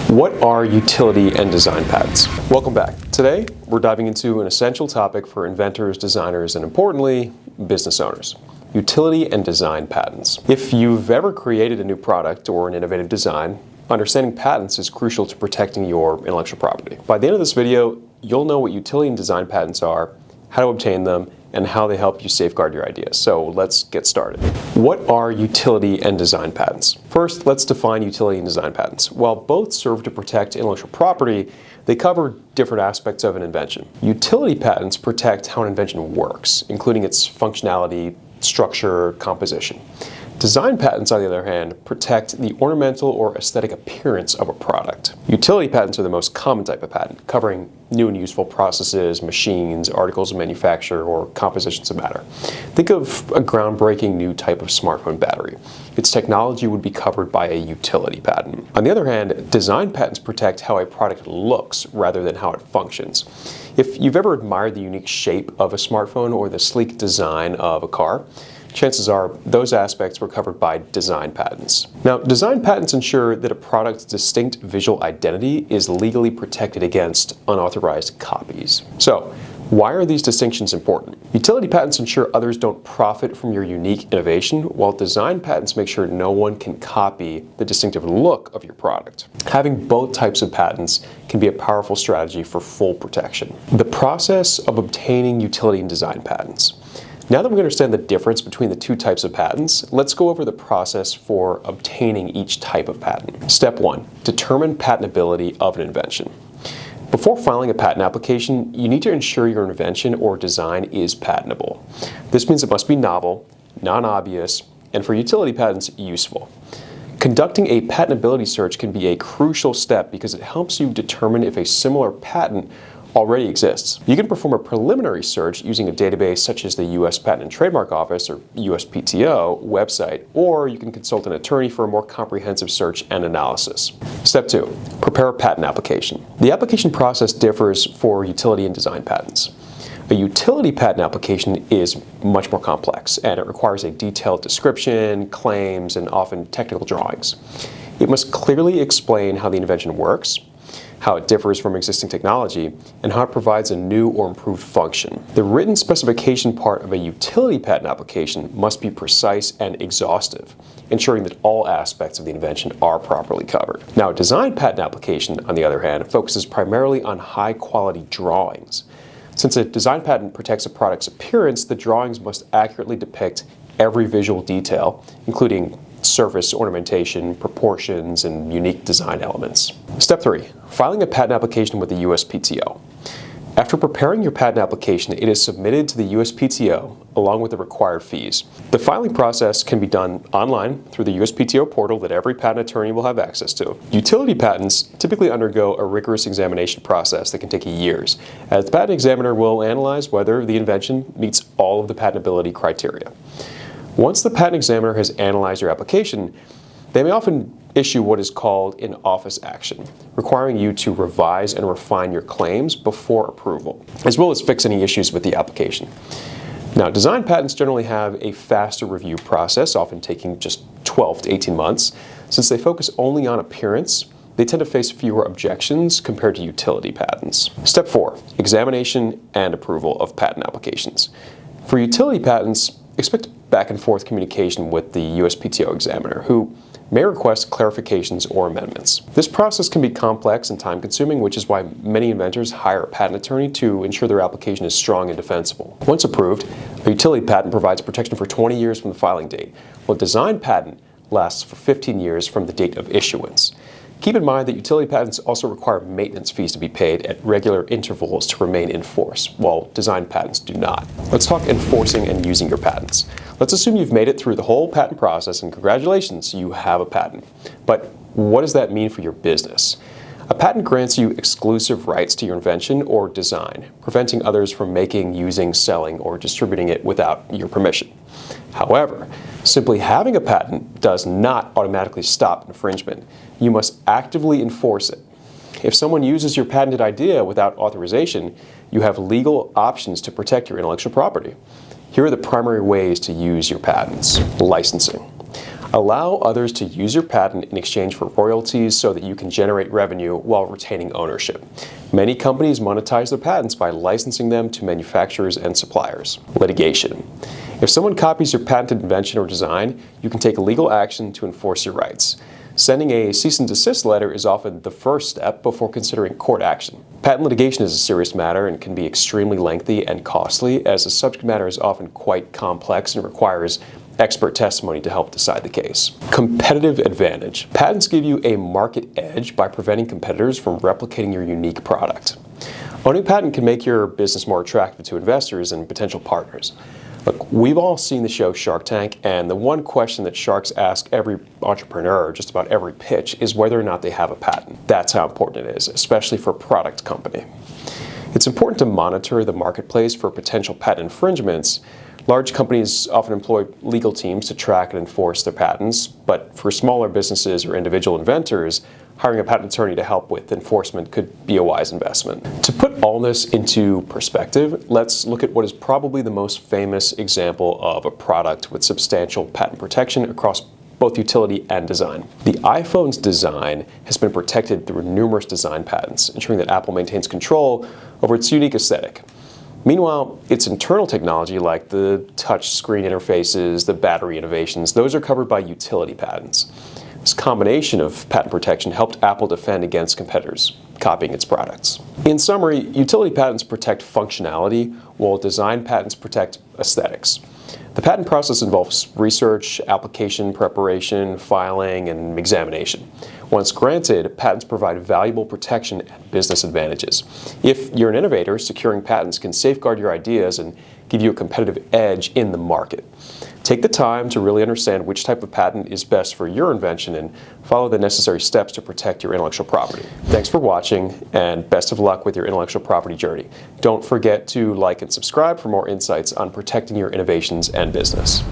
What are utility and design patents? Welcome back. Today, we're diving into an essential topic for inventors, designers, and importantly, business owners. Utility and design patents. If you've ever created a new product or an innovative design, understanding patents is crucial to protecting your intellectual property. By the end of this video, you'll know what utility and design patents are, how to obtain them, and how they help you safeguard your ideas. So let's get started. What are utility and design patents? First, let's define utility and design patents. While both serve to protect intellectual property, they cover different aspects of an invention. Utility patents protect how an invention works, including its functionality, structure, composition. Design patents, on the other hand, protect the ornamental or aesthetic appearance of a product. Utility patents are the most common type of patent, covering new and useful processes, machines, articles of manufacture, or compositions of matter. Think of a groundbreaking new type of smartphone battery. Its technology would be covered by a utility patent. On the other hand, design patents protect how a product looks rather than how it functions. If you've ever admired the unique shape of a smartphone or the sleek design of a car, chances are those aspects were covered by design patents. Now, design patents ensure that a product's distinct visual identity is legally protected against unauthorized copies. So, why are these distinctions important? Utility patents ensure others don't profit from your unique innovation, while design patents make sure no one can copy the distinctive look of your product. Having both types of patents can be a powerful strategy for full protection. The process of obtaining utility and design patents. Now that we understand the difference between the two types of patents, let's go over the process for obtaining each type of patent. Step 1. Determine patentability of an invention. Before filing a patent application, you need to ensure your invention or design is patentable. This means it must be novel, non-obvious, and for utility patents, useful. Conducting a patentability search can be a crucial step because it helps you determine if a similar patent already exists. You can perform a preliminary search using a database such as the U.S. Patent and Trademark Office or USPTO website, or you can consult an attorney for a more comprehensive search and analysis. Step 2. Prepare a patent application. The application process differs for utility and design patents. A utility patent application is much more complex, and it requires a detailed description, claims, and often technical drawings. It must clearly explain how the invention works, how it differs from existing technology, and how it provides a new or improved function. The written specification part of a utility patent application must be precise and exhaustive, ensuring that all aspects of the invention are properly covered. Now, a design patent application, on the other hand, focuses primarily on high-quality drawings. Since a design patent protects a product's appearance, the drawings must accurately depict every visual detail, including surface ornamentation, proportions, and unique design elements. Step 3. Filing a patent application with the USPTO. After preparing your patent application, it is submitted to the USPTO along with the required fees. The filing process can be done online through the USPTO portal that every patent attorney will have access to. Utility patents typically undergo a rigorous examination process that can take years, as the patent examiner will analyze whether the invention meets all of the patentability criteria. Once the patent examiner has analyzed your application, they may often issue what is called an office action, requiring you to revise and refine your claims before approval, as well as fix any issues with the application. Now, design patents generally have a faster review process, often taking just 12 to 18 months. Since they focus only on appearance, they tend to face fewer objections compared to utility patents. Step 4. Examination and approval of patent applications. For utility patents, expect back and forth communication with the USPTO examiner, who may request clarifications or amendments. This process can be complex and time-consuming, which is why many inventors hire a patent attorney to ensure their application is strong and defensible. Once approved, a utility patent provides protection for 20 years from the filing date, while a design patent lasts for 15 years from the date of issuance. Keep in mind that utility patents also require maintenance fees to be paid at regular intervals to remain in force, while design patents do not. Let's talk enforcing and using your patents. Let's assume you've made it through the whole patent process, and congratulations, you have a patent. But what does that mean for your business? A patent grants you exclusive rights to your invention or design, preventing others from making, using, selling, or distributing it without your permission. However, simply having a patent does not automatically stop infringement. You must actively enforce it. If someone uses your patented idea without authorization, you have legal options to protect your intellectual property. Here are the primary ways to use your patents. Licensing. Allow others to use your patent in exchange for royalties so that you can generate revenue while retaining ownership. Many companies monetize their patents by licensing them to manufacturers and suppliers. Litigation. If someone copies your patented invention or design, you can take legal action to enforce your rights. Sending a cease and desist letter is often the first step before considering court action. Patent litigation is a serious matter and can be extremely lengthy and costly, as the subject matter is often quite complex and requires expert testimony to help decide the case. Competitive advantage. Patents give you a market edge by preventing competitors from replicating your unique product. Owning a patent can make your business more attractive to investors and potential partners. Look, we've all seen the show Shark Tank, and the one question that sharks ask every entrepreneur, just about every pitch, is whether or not they have a patent. That's how important it is, especially for a product company. It's important to monitor the marketplace for potential patent infringements. Large companies often employ legal teams to track and enforce their patents, but for smaller businesses or individual inventors, hiring a patent attorney to help with enforcement could be a wise investment. To put all this into perspective, let's look at what is probably the most famous example of a product with substantial patent protection across both utility and design. The iPhone's design has been protected through numerous design patents, ensuring that Apple maintains control over its unique aesthetic. Meanwhile, its internal technology, like the touch screen interfaces, the battery innovations, those are covered by utility patents. This combination of patent protection helped Apple defend against competitors copying its products. In summary, utility patents protect functionality, while design patents protect aesthetics. The patent process involves research, application preparation, filing, and examination. Once granted, patents provide valuable protection and business advantages. If you're an innovator, securing patents can safeguard your ideas and give you a competitive edge in the market. Take the time to really understand which type of patent is best for your invention and follow the necessary steps to protect your intellectual property. Thanks for watching, and best of luck with your intellectual property journey. Don't forget to like and subscribe for more insights on protecting your innovations and business.